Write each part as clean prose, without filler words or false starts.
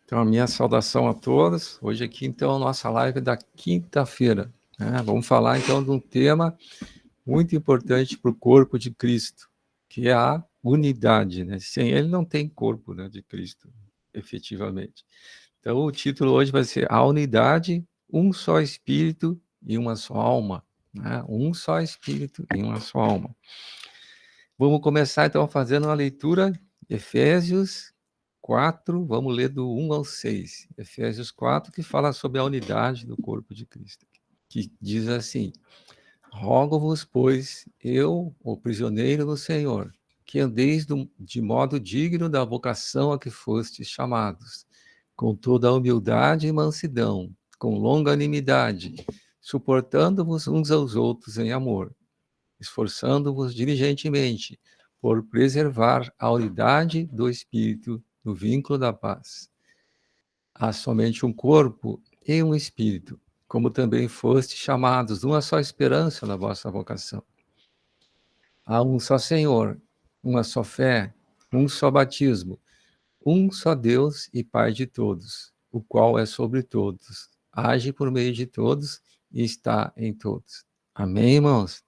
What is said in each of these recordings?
Então, a minha saudação a todos. Hoje aqui, então, a nossa live da quinta-feira, né? Vamos falar, então, de um tema muito importante para o corpo de Cristo, que é a unidade, né? Sem ele não tem corpo, né, de Cristo, efetivamente. Então, o título hoje vai ser A Unidade, um só Espírito e uma só alma, né? Um só Espírito e uma só alma. Vamos começar, então, fazendo uma leitura, Efésios 4, vamos ler do 1 ao 6. Efésios 4, que fala sobre a unidade do corpo de Cristo, que diz assim: Rogo-vos, pois, eu, o prisioneiro do Senhor, que andeis de modo digno da vocação a que fostes chamados, com toda a humildade e mansidão, com longanimidade, suportando-vos uns aos outros em amor, esforçando-vos diligentemente por preservar a unidade do Espírito no vínculo da paz. Há somente um corpo e um Espírito, como também foste chamados de uma só esperança na vossa vocação. Há um só Senhor, uma só fé, um só batismo, um só Deus e Pai de todos, o qual é sobre todos, age por meio de todos e está em todos. Amém, irmãos?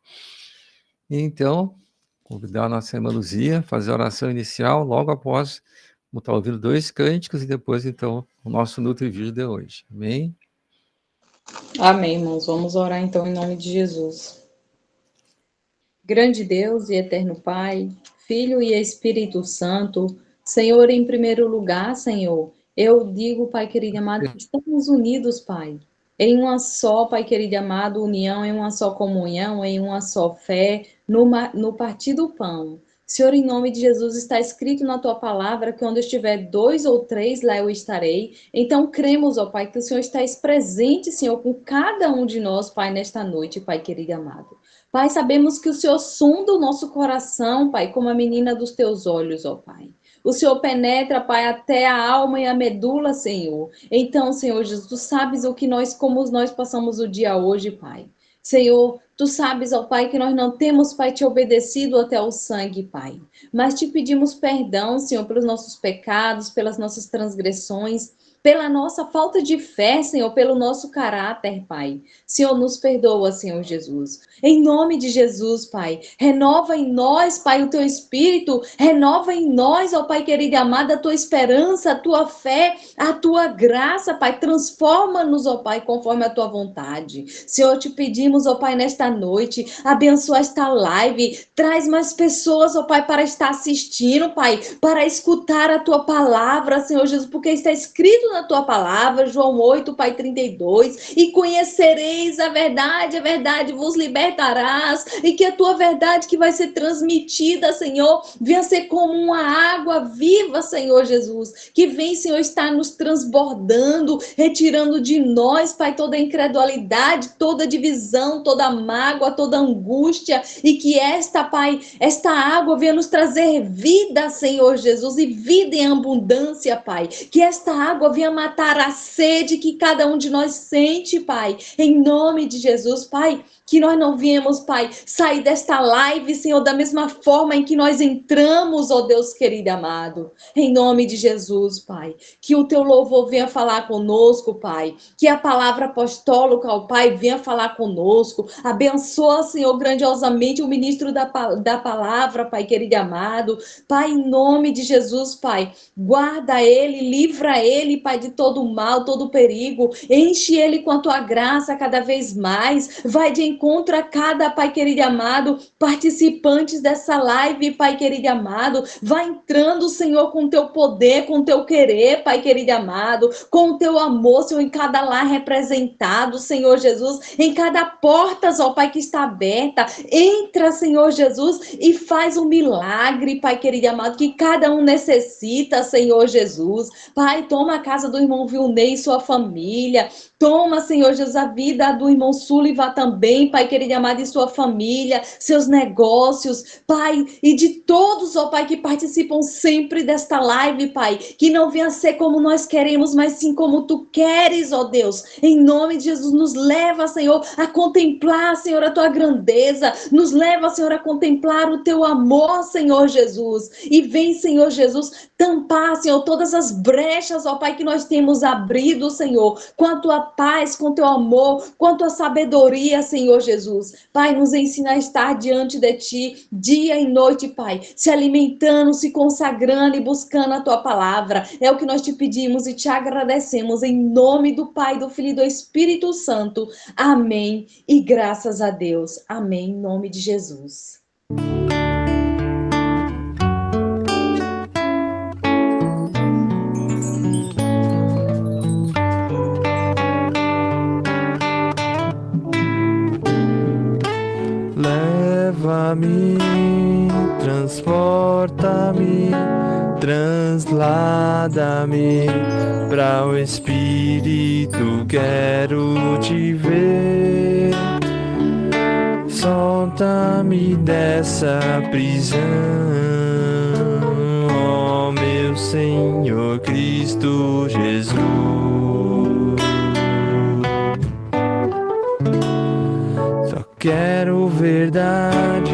Então, convidar a nossa irmã Luzia a fazer a oração inicial, logo após estar ouvindo 2 cânticos e depois, então, o nosso Nutri-Vídeo de hoje. Amém? Amém, irmãos. Vamos orar, então, em nome de Jesus. Grande Deus e eterno Pai, Filho e Espírito Santo, Senhor, em primeiro lugar, Senhor, eu digo, Pai querido e amado, que estamos unidos, Pai, em uma só, Pai querido e amado, união, em uma só comunhão, em uma só fé, no partir do pão. Senhor, em nome de Jesus, está escrito na tua palavra que onde estiver 2 ou 3, lá eu estarei. Então, cremos, ó Pai, que o Senhor está presente, Senhor, com cada um de nós, Pai, nesta noite, Pai querido e amado. Pai, sabemos que o Senhor sonda o nosso coração, Pai, como a menina dos teus olhos, ó Pai. O Senhor penetra, Pai, até a alma e a medula, Senhor. Então, Senhor Jesus, tu sabes o que nós, como nós passamos o dia hoje, Pai. Senhor, tu sabes, ó Pai, que nós não temos, Pai, te obedecido até o sangue, Pai. Mas te pedimos perdão, Senhor, pelos nossos pecados, pelas nossas transgressões, pela nossa falta de fé, Senhor, pelo nosso caráter, Pai. Senhor, nos perdoa, Senhor Jesus. Em nome de Jesus, Pai, renova em nós, Pai, o teu espírito, renova em nós, ó Pai querido e amado, a tua esperança, a tua fé, a tua graça, Pai, transforma-nos, ó Pai, conforme a tua vontade. Senhor, te pedimos, ó Pai, nesta noite, abençoa esta live, traz mais pessoas, ó Pai, para estar assistindo, Pai, para escutar a tua palavra, Senhor Jesus, porque está escrito na tua palavra, João 8, Pai 32, e conhecereis a verdade vos libertarás, e que a tua verdade que vai ser transmitida, Senhor, venha ser como uma água viva, Senhor Jesus, que vem, Senhor, estar nos transbordando, retirando de nós, Pai, toda incredulidade, toda divisão, toda mágoa, toda angústia, e que esta, Pai, esta água venha nos trazer vida, Senhor Jesus, e vida em abundância, Pai, que esta água venha matar a sede que cada um de nós sente, Pai, em nome de Jesus, Pai, que nós não viemos, Pai, sair desta live, Senhor, da mesma forma em que nós entramos, ó Deus querido e amado, em nome de Jesus, Pai, que o teu louvor venha falar conosco, Pai, que a palavra apostólica, ó Pai, venha falar conosco, abençoa, Senhor, grandiosamente o ministro da palavra, Pai querido e amado, Pai, em nome de Jesus, Pai, guarda ele, livra ele, Pai, de todo o mal, todo o perigo, enche ele com a tua graça cada vez mais, vai de encontro a cada, Pai querido e amado, participantes dessa live, Pai querido e amado, vai entrando, Senhor, com o teu poder, com o teu querer, Pai querido e amado, com o teu amor, Senhor, em cada lar representado, Senhor Jesus, em cada porta, ó Pai, que está aberta, entra, Senhor Jesus, e faz um milagre, Pai querido e amado, que cada um necessita, Senhor Jesus. Pai, toma a casa do irmão Vilnei e sua família, toma, Senhor Jesus, a vida do irmão Sullivan também, Pai querido e amado, e sua família, seus negócios, Pai, e de todos, ó Pai, que participam sempre desta live, Pai, que não venha ser como nós queremos, mas sim como Tu queres, ó Deus. Em nome de Jesus, nos leva, Senhor, a contemplar, Senhor, a Tua grandeza, nos leva, Senhor, a contemplar o Teu amor, Senhor Jesus, e vem, Senhor Jesus, tampar, Senhor, todas as brechas, ó Pai, que nós temos abrido, Senhor, com a Tua paz, com o Teu amor, com a Tua sabedoria, Senhor Jesus. Pai, nos ensina a estar diante de Ti, dia e noite, Pai, se alimentando, se consagrando e buscando a Tua palavra. É o que nós Te pedimos e Te agradecemos, em nome do Pai, do Filho e do Espírito Santo. Amém. E graças a Deus. Amém, em nome de Jesus. Leva-me, transporta-me, translada-me para o Espírito, quero Te ver. Solta-me dessa prisão, ó meu Senhor Cristo Jesus. Só quero verdade,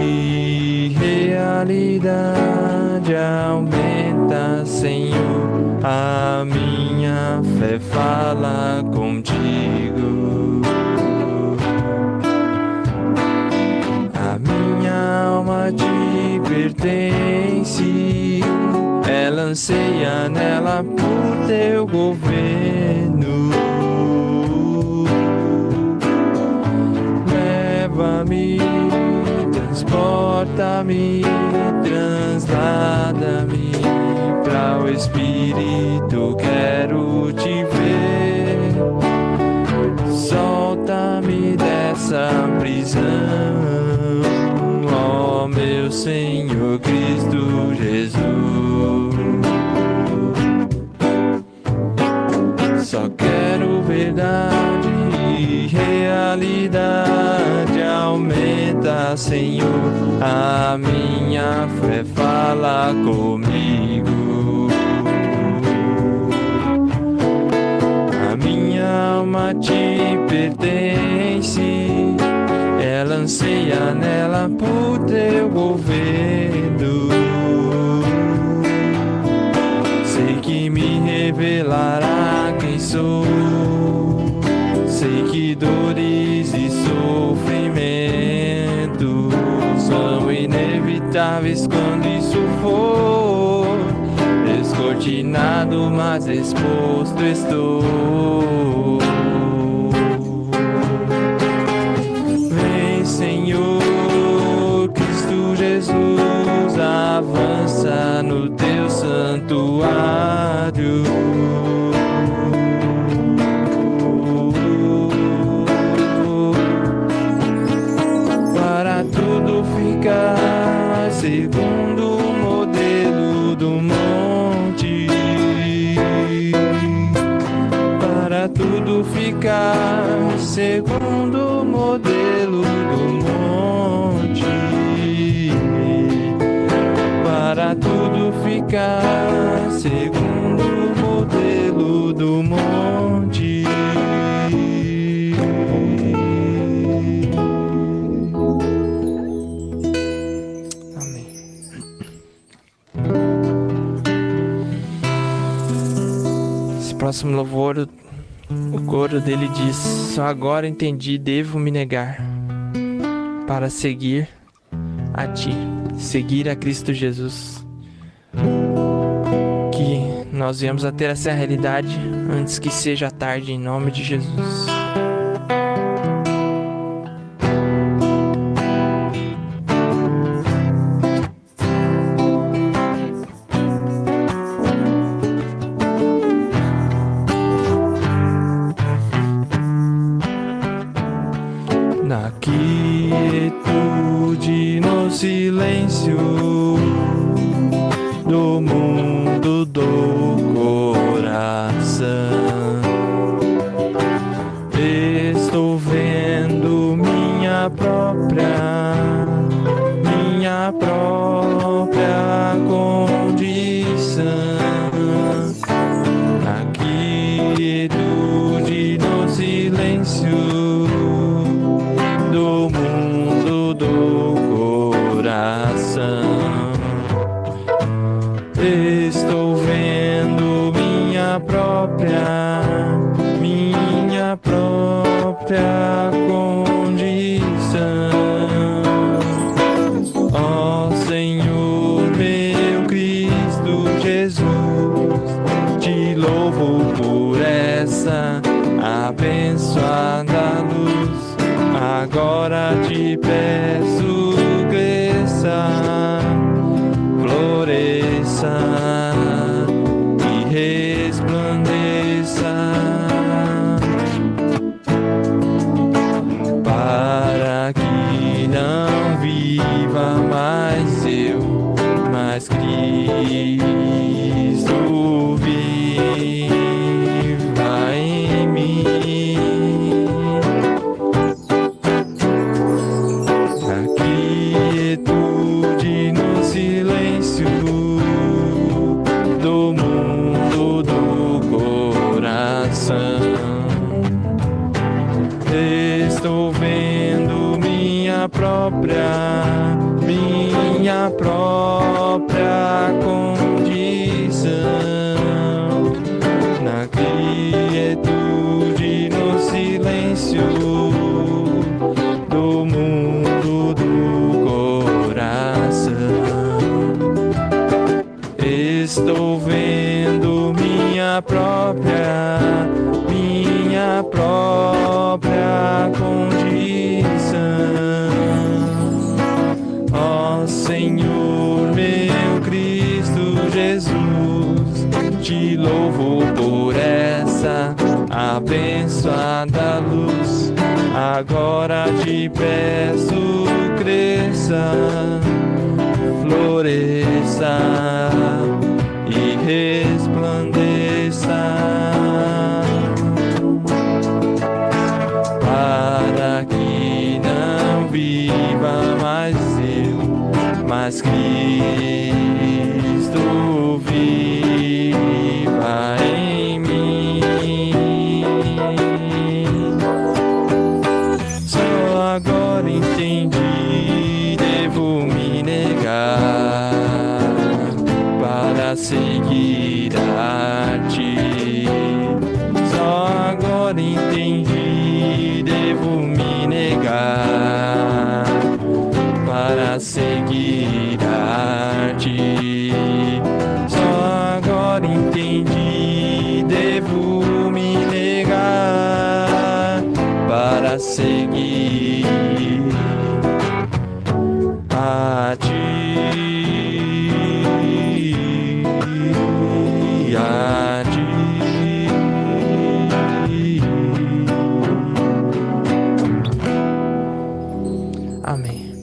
realidade, aumenta, Senhor, a minha fé, fala contigo. A minha alma Te pertence, ela anseia nela por Teu governo. Leva-me, transporta-me, translada-me para o Espírito, quero Te ver. Solta-me dessa prisão, ó meu Senhor Cristo Jesus. Só quero verdade e realidade, aumenta, Senhor, a minha fé, fala comigo. A minha alma Te pertence, ela anseia nela por Teu governo. Sei que me revelará quem sou, sei que dores e sofrimento são inevitáveis quando isso for descortinado, mas exposto estou. Vem, Senhor Cristo Jesus, avança no Teu santuário. Para tudo ficar segundo o modelo do monte. Para tudo ficar segundo o modelo do monte. Para tudo ficar segundo o modelo do monte. Amém. Esse próximo louvor, o coro dele diz: só agora entendi, devo me negar para seguir a Ti, seguir a Cristo Jesus. Que nós viemos a ter essa realidade antes que seja tarde, em nome de Jesus. Na quietude, no silêncio do mundo do coração, estou vendo minha própria condição, na quietude, no silêncio do mundo do coração. Estou vendo minha própria condição. Ó Senhor, meu Cristo Jesus, te louvo por essa abençoada luz. Agora te peço, cresça, floresça e resplandeça, para que não viva mais eu, mas Cristo viva em mim. Na quietude, no silêncio do mundo do coração, estou vendo minha própria condição. Na quietude, no silêncio do mundo do coração, estou vendo minha própria condição. Ó Senhor, meu Cristo Jesus, te louvo por essa abençoada luz. Agora te peço, cresça, floresça e resplandeça, para que não viva mais eu, mas Cristo viva em mim. Só agora entendi, devo me negar para seguir a ti. Só agora entendi, devo me negar para seguir a ti. Só agora entendi, devo me negar para seguir a ti. A ti. Amém.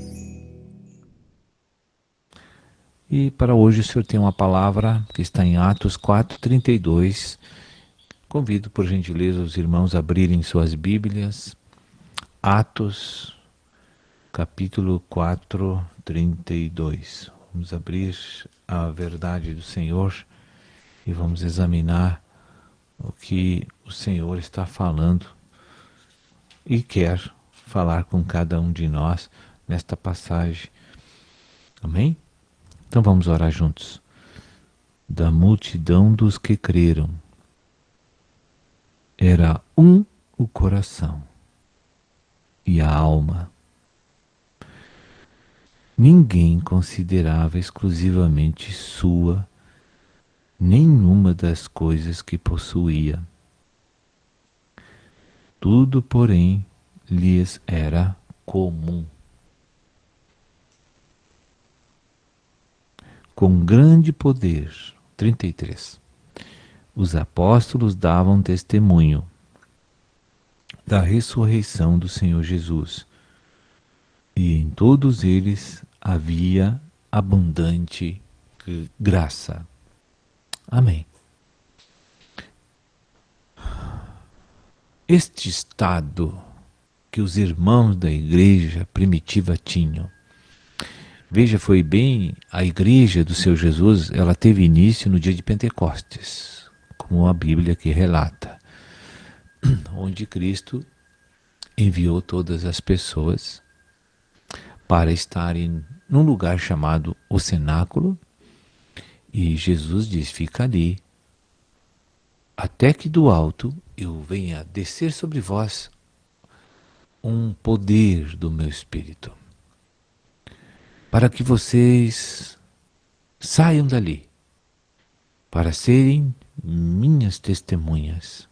E para hoje o Senhor tem uma palavra que está em Atos 4:32. Convido por gentileza os irmãos a abrirem suas Bíblias. Atos, capítulo 4:32. Vamos abrir a verdade do Senhor e vamos examinar o que o Senhor está falando e quer falar com cada um de nós nesta passagem. Amém? Então vamos orar juntos. Da multidão dos que creram, era um o coração e a alma. Ninguém considerava exclusivamente sua nenhuma das coisas que possuía. Tudo, porém, lhes era comum. Com grande poder, 33, os apóstolos davam testemunho da ressurreição do Senhor Jesus, e em todos eles havia abundante graça. Amém. Este estado que os irmãos da igreja primitiva tinham. Veja, foi bem, a igreja do seu Jesus, ela teve início no dia de Pentecostes, como a Bíblia aqui relata, onde Cristo enviou todas as pessoas para estarem num lugar chamado o cenáculo, e Jesus diz: fica ali, até que do alto eu venha descer sobre vós um poder do meu Espírito, para que vocês saiam dali, para serem minhas testemunhas,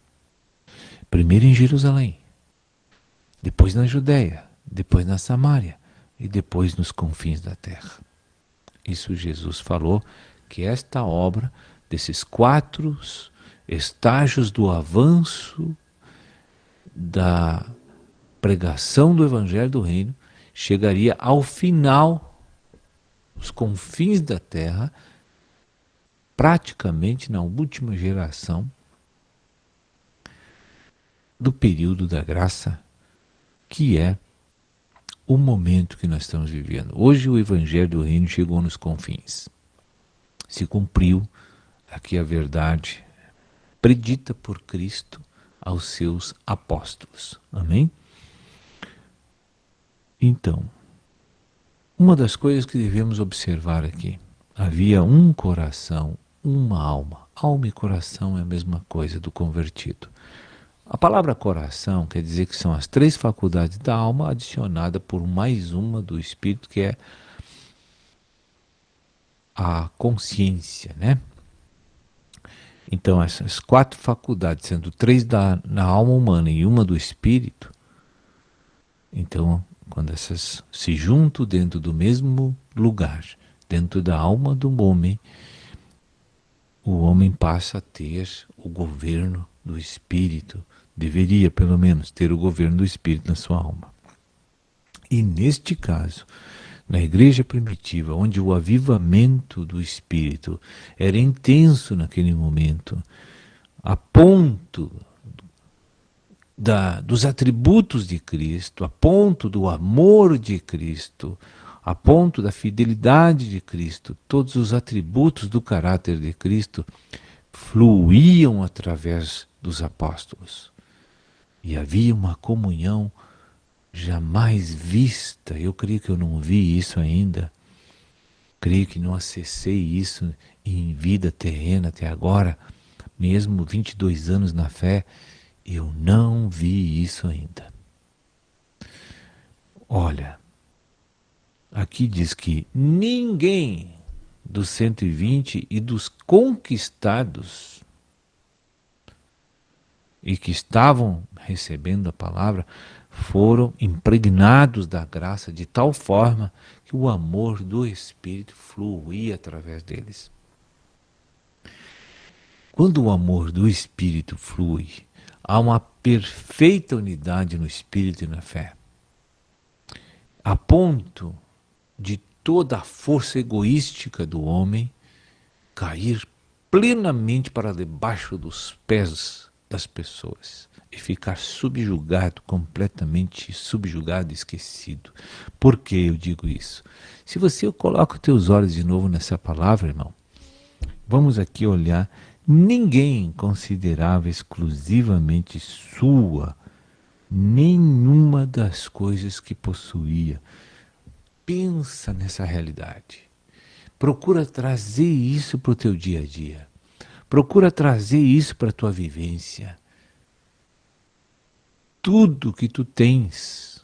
primeiro em Jerusalém, depois na Judéia, depois na Samária e depois nos confins da terra. Isso Jesus falou, que esta obra, desses 4 estágios do avanço da pregação do Evangelho do Reino, chegaria ao final, os confins da terra, praticamente na última geração do período da graça, que é o momento que nós estamos vivendo. Hoje o Evangelho do Reino chegou nos confins. Se cumpriu aqui a verdade predita por Cristo aos seus apóstolos. Amém? Então, uma das coisas que devemos observar aqui, havia um coração, uma alma. Alma e coração é a mesma coisa do convertido. A palavra coração quer dizer que são as 3 faculdades da alma adicionada por mais uma do espírito, que é a consciência, né? Então essas 4 faculdades, sendo 3 na alma humana e uma do espírito, então quando essas se juntam dentro do mesmo lugar, dentro da alma do homem, o homem passa a ter o governo do espírito, deveria pelo menos ter o governo do espírito na sua alma. E neste caso, na igreja primitiva, onde o avivamento do espírito era intenso naquele momento, a ponto dos atributos de Cristo, a ponto do amor de Cristo, a ponto da fidelidade de Cristo, todos os atributos do caráter de Cristo fluíam através dos apóstolos. E havia uma comunhão jamais vista. Eu creio que eu não vi isso ainda. Creio que não acessei isso em vida terrena até agora. Mesmo 22 anos na fé, eu não vi isso ainda. Olha, aqui diz que ninguém dos 120 e dos conquistados e que estavam recebendo a palavra foram impregnados da graça de tal forma que o amor do Espírito fluía através deles. Quando o amor do Espírito flui, há uma perfeita unidade no Espírito e na fé, a ponto de toda a força egoística do homem cair plenamente para debaixo dos pés das pessoas e ficar subjugado, completamente subjugado, esquecido. Por que eu digo isso? Se você coloca os teus olhos de novo nessa palavra, irmão, vamos aqui olhar, ninguém considerava exclusivamente sua nenhuma das coisas que possuía. Pensa nessa realidade. Procura trazer isso para o teu dia a dia. Procura trazer isso para a tua vivência. Tudo que tu tens,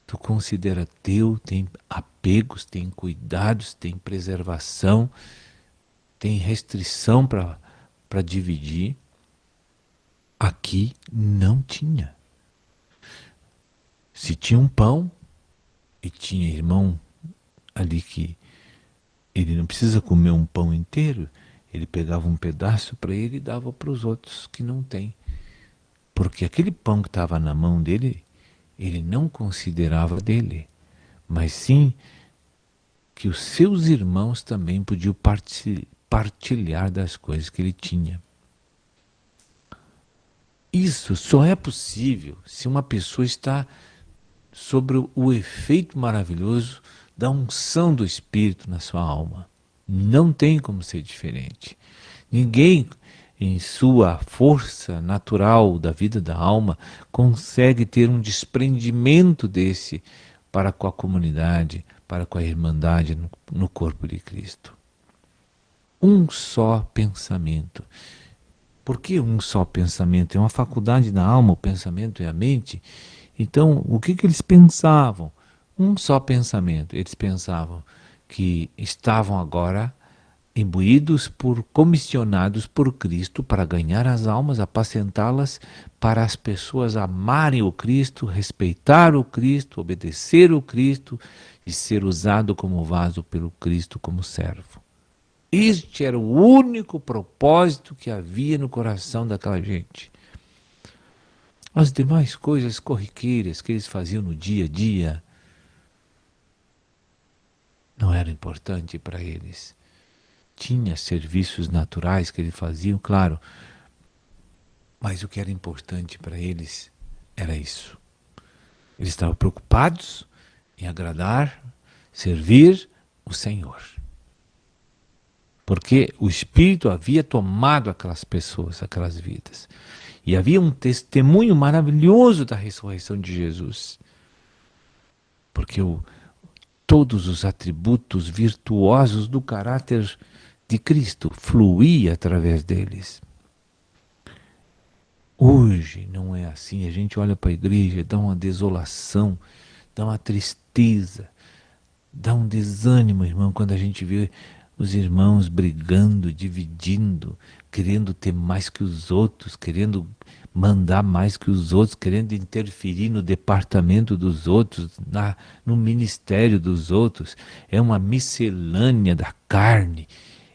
tu considera teu, tem apegos, tem cuidados, tem preservação, tem restrição para dividir. Aqui não tinha. Se tinha um pão, e tinha irmão ali que ele não precisa comer um pão inteiro, ele pegava um pedaço para ele e dava para os outros que não têm. Porque aquele pão que estava na mão dele, ele não considerava dele, mas sim que os seus irmãos também podiam partilhar das coisas que ele tinha. Isso só é possível se uma pessoa está sobre o efeito maravilhoso da unção do Espírito na sua alma. Não tem como ser diferente. Ninguém, em sua força natural da vida da alma, consegue ter um desprendimento desse para com a comunidade, para com a irmandade no corpo de Cristo. Um só pensamento. Por que um só pensamento? É uma faculdade da alma, o pensamento é a mente. Então, o que eles pensavam? Um só pensamento. Eles pensavam que estavam agora imbuídos comissionados por Cristo para ganhar as almas, apacentá-las, para as pessoas amarem o Cristo, respeitar o Cristo, obedecer o Cristo e ser usado como vaso pelo Cristo como servo. Este era o único propósito que havia no coração daquela gente. As demais coisas corriqueiras que eles faziam no dia a dia não era importante para eles. Tinha serviços naturais que eles faziam, claro, mas o que era importante para eles era isso. Eles estavam preocupados em agradar, servir o Senhor. Porque o Espírito havia tomado aquelas pessoas, aquelas vidas. E havia um testemunho maravilhoso da ressurreição de Jesus. Porque todos os atributos virtuosos do caráter de Cristo fluía através deles. Hoje não é assim. A gente olha para a igreja, dá uma desolação, dá uma tristeza, dá um desânimo, irmão, quando a gente vê os irmãos brigando, dividindo, querendo ter mais que os outros, querendo mandar mais que os outros, querendo interferir no departamento dos outros, no ministério dos outros. É uma miscelânea da carne,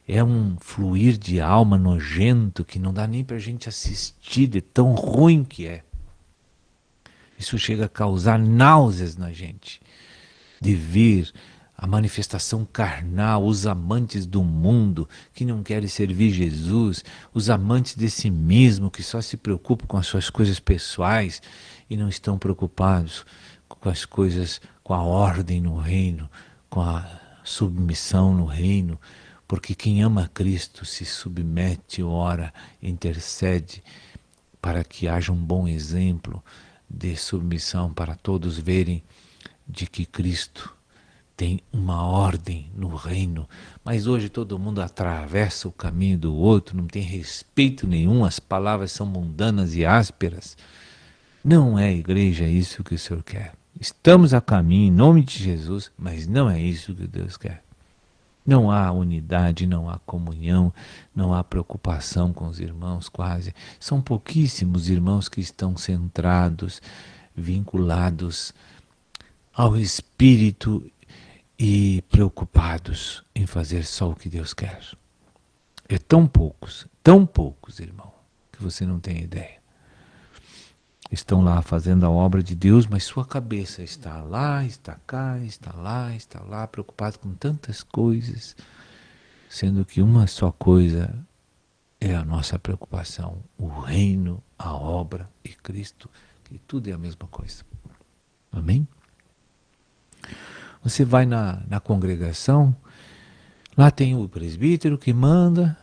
é um fluir de alma nojento que não dá nem para a gente assistir, de tão ruim que é. Isso chega a causar náuseas na gente, de ver a manifestação carnal, os amantes do mundo que não querem servir Jesus, os amantes de si mesmo que só se preocupam com as suas coisas pessoais e não estão preocupados com as coisas, com a ordem no reino, com a submissão no reino, porque quem ama Cristo se submete, ora, intercede para que haja um bom exemplo de submissão para todos verem de que Cristo tem uma ordem no reino, mas hoje todo mundo atravessa o caminho do outro, não tem respeito nenhum, as palavras são mundanas e ásperas. Não é, igreja, isso que o Senhor quer. Estamos a caminho em nome de Jesus, mas não é isso que Deus quer. Não há unidade, não há comunhão, não há preocupação com os irmãos quase. São pouquíssimos irmãos que estão centrados, vinculados ao Espírito e preocupados em fazer só o que Deus quer. É tão poucos, irmão, que você não tem ideia. Estão lá fazendo a obra de Deus, mas sua cabeça está lá, está cá, está lá, preocupado com tantas coisas, sendo que uma só coisa é a nossa preocupação, o reino, a obra e Cristo, que tudo é a mesma coisa. Amém? Você vai na congregação, lá tem o presbítero que manda,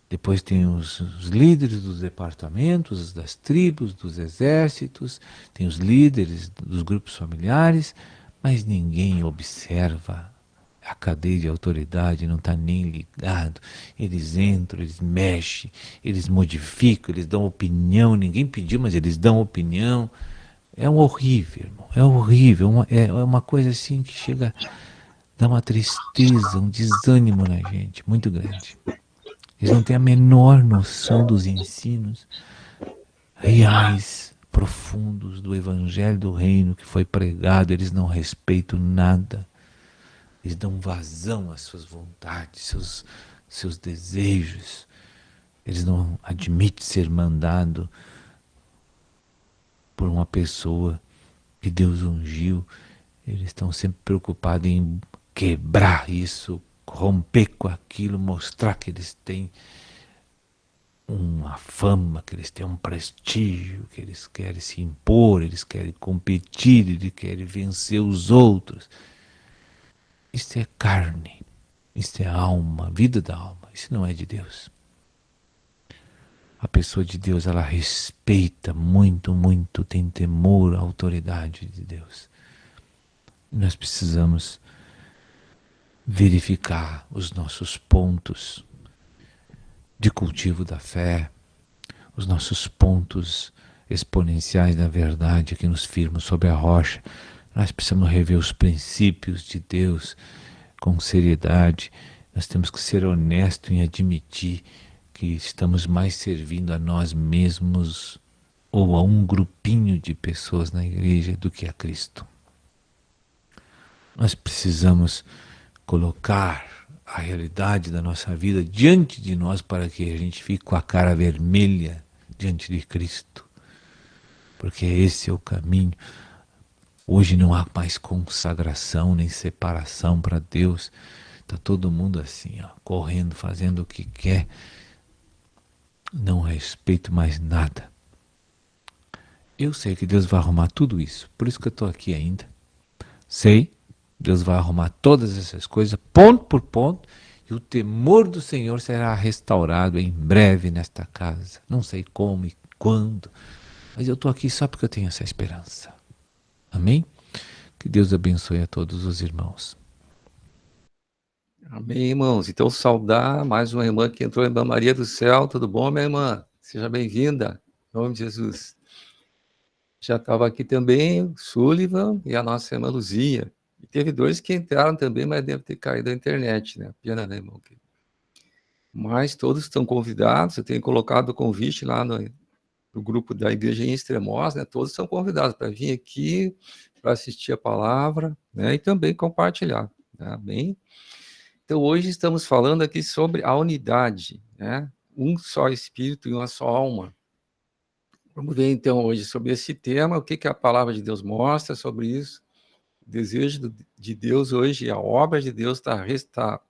depois tem os líderes dos departamentos, das tribos, dos exércitos, tem os líderes dos grupos familiares, mas ninguém observa a cadeia de autoridade, não está nem ligado. Eles entram, eles mexem, eles modificam, eles dão opinião, ninguém pediu, mas eles dão opinião. É um horrível, irmão, é horrível, é uma coisa assim que chega a dar uma tristeza, um desânimo na gente, muito grande. Eles não têm a menor noção dos ensinos reais, profundos do Evangelho do Reino que foi pregado, eles não respeitam nada. Eles dão vazão às suas vontades, seus desejos. Eles não admitem ser mandado por uma pessoa que Deus ungiu. Eles estão sempre preocupados em quebrar isso, romper com aquilo, mostrar que eles têm uma fama, que eles têm um prestígio, que eles querem se impor, eles querem competir, eles querem vencer os outros. Isto é carne, isto é alma, vida da alma, isso não é de Deus. A pessoa de Deus, ela respeita muito, muito, tem temor à autoridade de Deus. Nós precisamos verificar os nossos pontos de cultivo da fé, os nossos pontos exponenciais da verdade que nos firmam sobre a rocha. Nós precisamos rever os princípios de Deus com seriedade. Nós temos que ser honestos em admitir que estamos mais servindo a nós mesmos ou a um grupinho de pessoas na igreja do que a Cristo. Nós precisamos colocar a realidade da nossa vida diante de nós para que a gente fique com a cara vermelha diante de Cristo. Porque esse é o caminho. Hoje não há mais consagração nem separação para Deus. Está todo mundo assim, ó, correndo, fazendo o que quer. Não respeito mais nada. Eu sei que Deus vai arrumar tudo isso. Por isso que eu estou aqui ainda. Sei, Deus vai arrumar todas essas coisas, ponto por ponto. E o temor do Senhor será restaurado em breve nesta casa. Não sei como e quando. Mas eu estou aqui só porque eu tenho essa esperança. Amém? Que Deus abençoe a todos os irmãos. Amém, irmãos. Então, saudar mais uma irmã que entrou, irmã Maria do Céu. Tudo bom, minha irmã? Seja bem-vinda. Em nome de Jesus. Já estava aqui também o Sullivan e a nossa irmã Luzia. E teve dois que entraram também, mas deve ter caído a internet, né? Pena, né, irmão? Mas todos estão convidados. Eu tenho colocado o convite lá no grupo da Igreja em Extremosa, né? Todos são convidados para vir aqui, para assistir a palavra, né? E também compartilhar, tá bem? Então, hoje estamos falando aqui sobre a unidade, né? Um só Espírito e uma só alma. Vamos ver, então, hoje sobre esse tema, o que a palavra de Deus mostra sobre isso. O desejo de Deus hoje, a obra de Deus está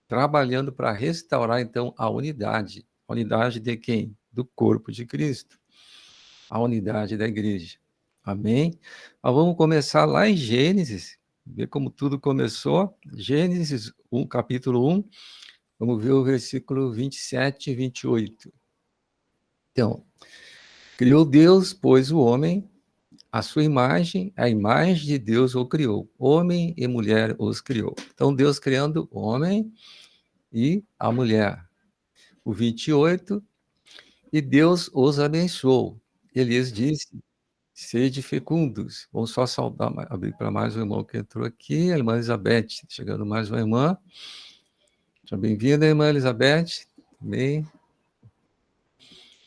trabalhando para restaurar, então, a unidade. A unidade de quem? Do corpo de Cristo. A unidade da igreja. Amém? Mas vamos começar lá em Gênesis, ver como tudo começou. Gênesis 1, capítulo 1, vamos ver o versículo 27 e 28. Então, criou Deus, pois, o homem, a sua imagem, a imagem de Deus o criou. Homem e mulher os criou. Então, Deus criando o homem e a mulher. O 28, e Deus os abençoou. Ele lhes disse, sede fecundos. Vamos só saudar, abrir para mais um irmão que entrou aqui, a irmã Elizabeth. Chegando mais uma irmã. Seja bem-vinda, irmã Elizabeth. Também.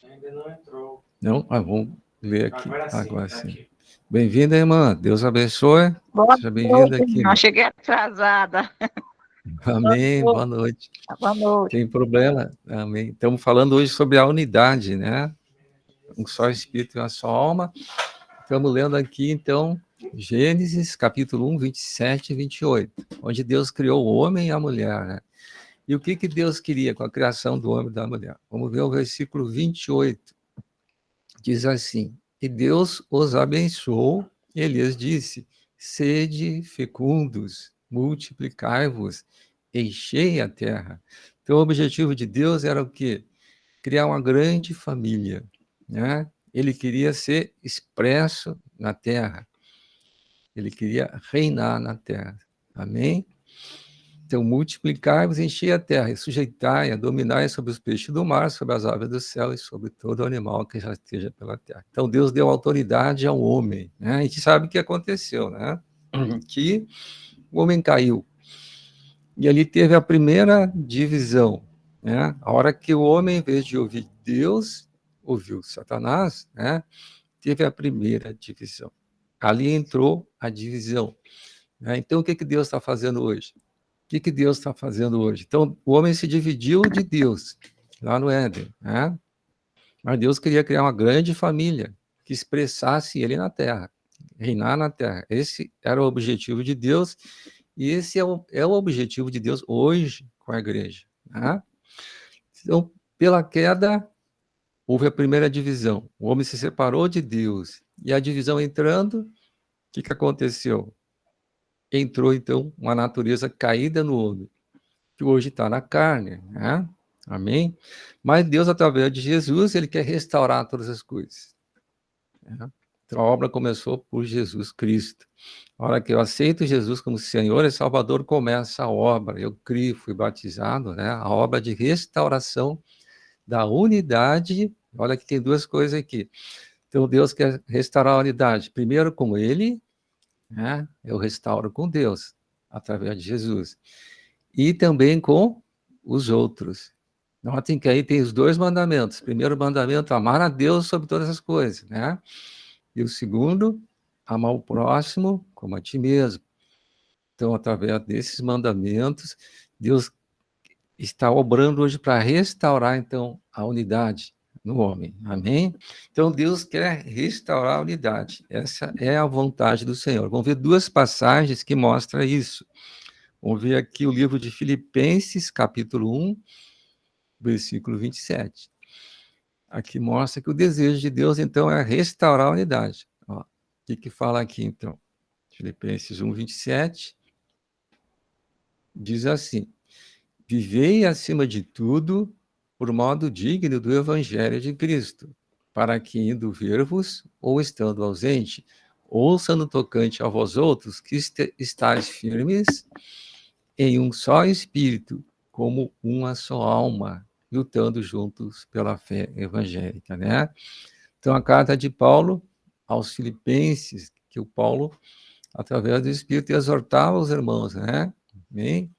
Ainda não entrou. Não? Vamos ler aqui. Agora sim. Sim. Bem-vinda, irmã. Deus abençoe. Boa Seja bem-vinda noite, aqui. irmã. Cheguei atrasada. Amém. Boa noite. Boa noite. Tem problema? Amém. Estamos falando hoje sobre a unidade, né? Um só Espírito e uma só alma. Estamos lendo aqui, então, Gênesis, capítulo 1, 27 e 28, onde Deus criou o homem e a mulher, né? E o que Deus queria com a criação do homem e da mulher? Vamos ver o versículo 28. Diz assim, e Deus os abençoou, e lhes disse, sede fecundos, multiplicai-vos, enchei a terra. Então, o objetivo de Deus era o quê? Criar uma grande família, né? Ele queria ser expresso na terra. Ele queria reinar na terra. Amém? Então, multiplicai-vos, enchei a terra, e sujeitai, dominai sobre os peixes do mar, sobre as aves do céu e sobre todo animal que já esteja pela terra. Então, Deus deu autoridade ao homem, né? A gente sabe o que aconteceu, né? Que o homem caiu. E ali teve a primeira divisão, né? A hora que o homem, em vez de ouvir Deus, ouviu Satanás, né? Teve a primeira divisão. Ali entrou a divisão, né? Então, o que Deus está fazendo hoje? O que Deus está fazendo hoje? Então, o homem se dividiu de Deus, lá no Éden, né? Mas Deus queria criar uma grande família que expressasse ele na terra, reinar na terra. Esse era o objetivo de Deus, e esse é o objetivo de Deus hoje com a igreja, né? Então, pela queda, houve a primeira divisão. O homem se separou de Deus. E a divisão entrando, o que aconteceu? Entrou, então, uma natureza caída no homem, que hoje está na carne, né? Amém? Mas Deus, através de Jesus, ele quer restaurar todas as coisas. Né? Então, a obra começou por Jesus Cristo. A hora que eu aceito Jesus como Senhor e Salvador, começa a obra. Eu criei, fui batizado, né? A obra de restauração da unidade. Olha que tem duas coisas aqui. Então, Deus quer restaurar a unidade. Primeiro com Ele, né? Eu restauro com Deus, através de Jesus. E também com os outros. Notem que aí tem os dois mandamentos. Primeiro mandamento, amar a Deus sobre todas as coisas, né? E o segundo, amar o próximo como a ti mesmo. Então, através desses mandamentos, Deus está obrando hoje para restaurar, então, a unidade no homem. Amém? Então, Deus quer restaurar a unidade. Essa é a vontade do Senhor. Vamos ver duas passagens que mostram isso. Vamos ver aqui o livro de Filipenses, capítulo 1, versículo 27. Aqui mostra que o desejo de Deus, então, é restaurar a unidade. Ó, o que fala aqui, então? Filipenses 1, 27. Diz assim: vivei acima de tudo por modo digno do Evangelho de Cristo, para que, indo ver-vos, ou estando ausente, ouça no tocante a vós outros, que estáis firmes em um só espírito, como uma só alma, lutando juntos pela fé evangélica, né? Então, a carta de Paulo aos Filipenses, que o Paulo, através do Espírito, exortava os irmãos, né? Amém?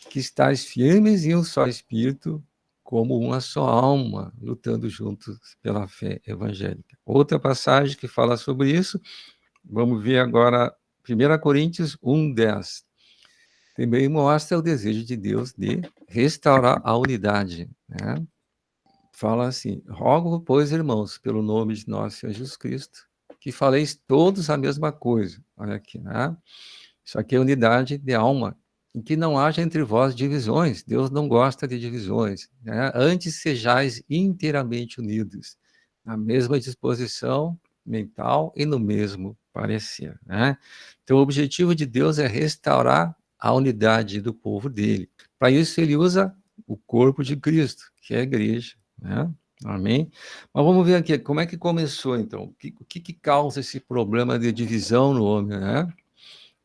Que estáis firmes em um só espírito, como uma só alma, lutando juntos pela fé evangélica. Outra passagem que fala sobre isso, vamos ver agora 1 Coríntios 1:10. Também mostra o desejo de Deus de restaurar a unidade, né? Fala assim: rogo, pois, irmãos, pelo nome de nosso Senhor Jesus Cristo, que faleis todos a mesma coisa. Olha aqui, né? Isso aqui é unidade de alma, em que não haja entre vós divisões. Deus não gosta de divisões, né? Antes sejais inteiramente unidos, na mesma disposição mental e no mesmo parecer, né? Então, o objetivo de Deus é restaurar a unidade do povo dele. Para isso, ele usa o corpo de Cristo, que é a igreja, né? Amém? Mas vamos ver aqui, como é que começou, então? O que causa esse problema de divisão no homem, né?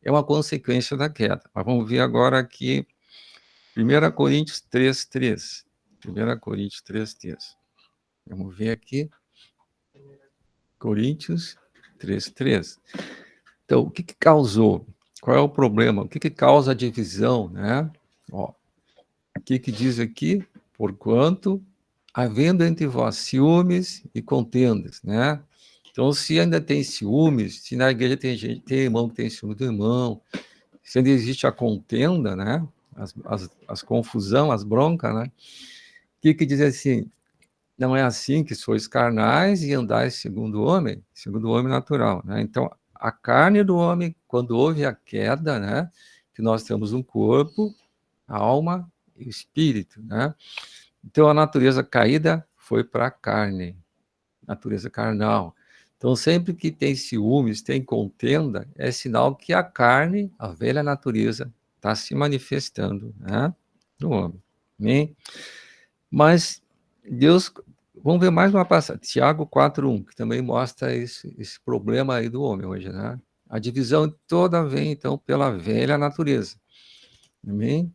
É uma consequência da queda. Mas vamos ver agora aqui, 1 Coríntios 3:3. 1 Coríntios 3:3. Vamos ver aqui, Coríntios 3:3. Então, o que causou? Qual é o problema? O que causa a divisão, né? Ó, o que diz aqui? Porquanto, havendo entre vós ciúmes e contendas, né? Então, se ainda tem ciúmes, se na igreja tem gente, tem irmão que tem ciúme do irmão, se ainda existe a contenda, né? As confusão, as broncas, né? O que diz assim? Não é assim que sois carnais e andais segundo o homem natural, né? Então, a carne do homem, quando houve a queda, né? Que nós temos um corpo, alma e espírito, né? Então, a natureza caída foi para a carne, natureza carnal. Então, sempre que tem ciúmes, tem contenda, é sinal que a carne, a velha natureza, está se manifestando, né, no homem. Amém? Mas Deus, vamos ver mais uma passagem, Tiago 4:1, que também mostra esse problema aí do homem hoje, né? A divisão toda vem, então, pela velha natureza. Amém?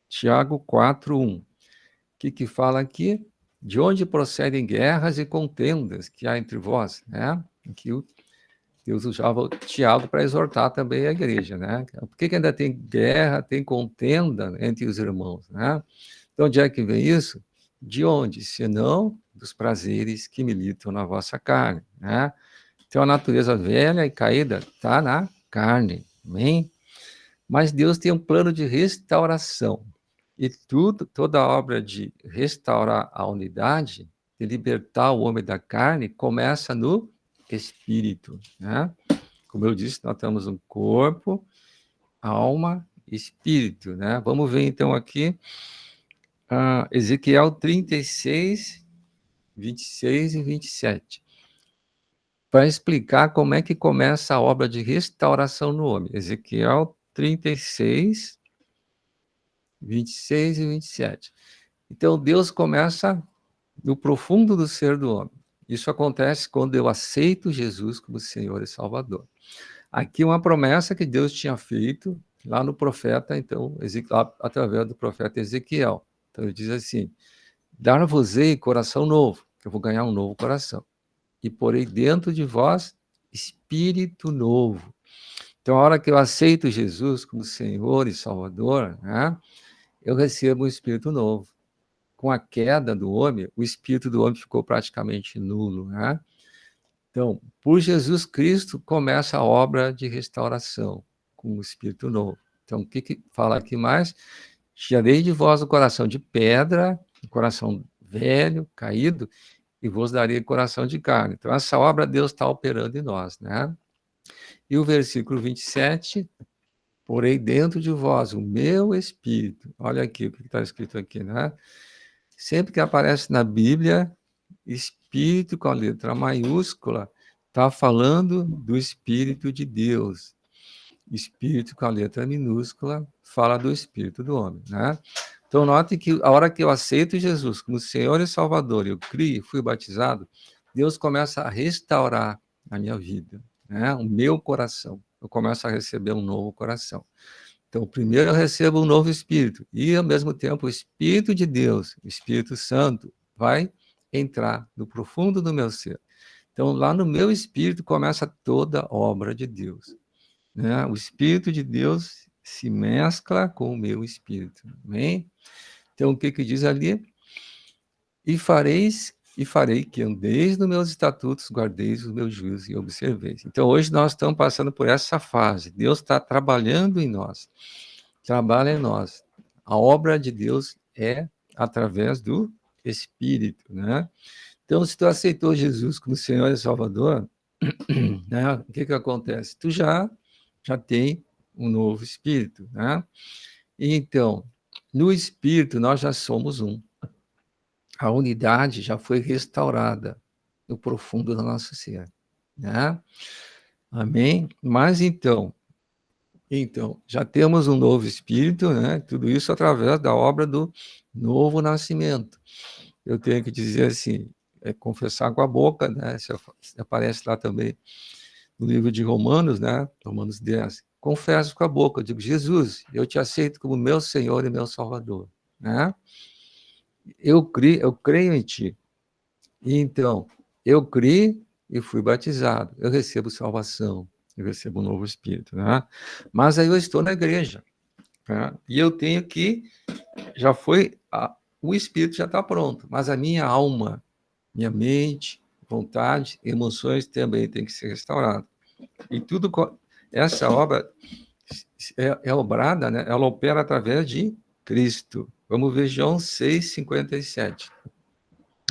Tiago 4:1. O que fala aqui? De onde procedem guerras e contendas que há entre vós, né? Que Deus usava o Tiago para exortar também a igreja, né? Por que ainda tem guerra, tem contenda entre os irmãos, né? Então, onde é que vem isso? De onde? Senão dos prazeres que militam na vossa carne, né? Então, a natureza velha e caída está na carne, amém? Mas Deus tem um plano de restauração. E toda a obra de restaurar a unidade, de libertar o homem da carne, começa no espírito, né? Como eu disse, nós temos um corpo, alma e espírito, né? Vamos ver então aqui, Ezequiel 36, 26 e 27, para explicar como é que começa a obra de restauração no homem. Ezequiel 36, 26 e 27. Então, Deus começa no profundo do ser do homem. Isso acontece quando eu aceito Jesus como Senhor e Salvador. Aqui uma promessa que Deus tinha feito lá no profeta, então, através do profeta Ezequiel. Então, ele diz assim: dar-vos-ei coração novo, que eu vou ganhar um novo coração, e porei dentro de vós espírito novo. Então, a hora que eu aceito Jesus como Senhor e Salvador, né, eu recebo um espírito novo. Com a queda do homem, o espírito do homem ficou praticamente nulo, né? Então, por Jesus Cristo começa a obra de restauração com o espírito novo. Então, o que fala aqui mais? Tirarei de vós o coração de pedra, o coração velho, caído, e vos darei coração de carne. Então, essa obra Deus está operando em nós, né? E o versículo 27, porei dentro de vós o meu espírito. Olha aqui o que está escrito aqui, né? Sempre que aparece na Bíblia, espírito com a letra maiúscula, está falando do Espírito de Deus. Espírito com a letra minúscula fala do Espírito do homem, né? Então, note que a hora que eu aceito Jesus como Senhor e Salvador, eu criei, fui batizado, Deus começa a restaurar a minha vida, né? O meu coração. Eu começo a receber um novo coração. Então, primeiro eu recebo um novo Espírito, e ao mesmo tempo o Espírito de Deus, o Espírito Santo, vai entrar no profundo do meu ser. Então, lá no meu espírito começa toda a obra de Deus, né? O Espírito de Deus se mescla com o meu espírito, amém? Então, o que diz ali? E farei que andeis nos meus estatutos, guardeis os meus juízos e observeis. Então, hoje nós estamos passando por essa fase. Deus está trabalhando em nós. Trabalha em nós. A obra de Deus é através do Espírito, né? Então, se tu aceitou Jesus como Senhor e Salvador, né, o que acontece? Tu já tem um novo Espírito, né? E então, no Espírito, nós já somos um. A unidade já foi restaurada no profundo do nosso ser, né? Amém? Mas então, já temos um novo Espírito, né? Tudo isso através da obra do novo nascimento. Eu tenho que dizer assim, confessar com a boca, né? Isso aparece lá também no livro de Romanos, né? Romanos 10. Confesso com a boca, eu digo: Jesus, eu te aceito como meu Senhor e meu Salvador, né? Eu creio em ti. E então, eu criei e fui batizado. Eu recebo salvação, eu recebo um novo Espírito, né? Mas aí eu estou na igreja, né? E eu tenho que, o Espírito já está pronto, mas a minha alma, minha mente, vontade, emoções também tem que ser restaurado. E tudo, essa obra é obrada, né? Ela opera através de Cristo. Vamos ver João 6,57.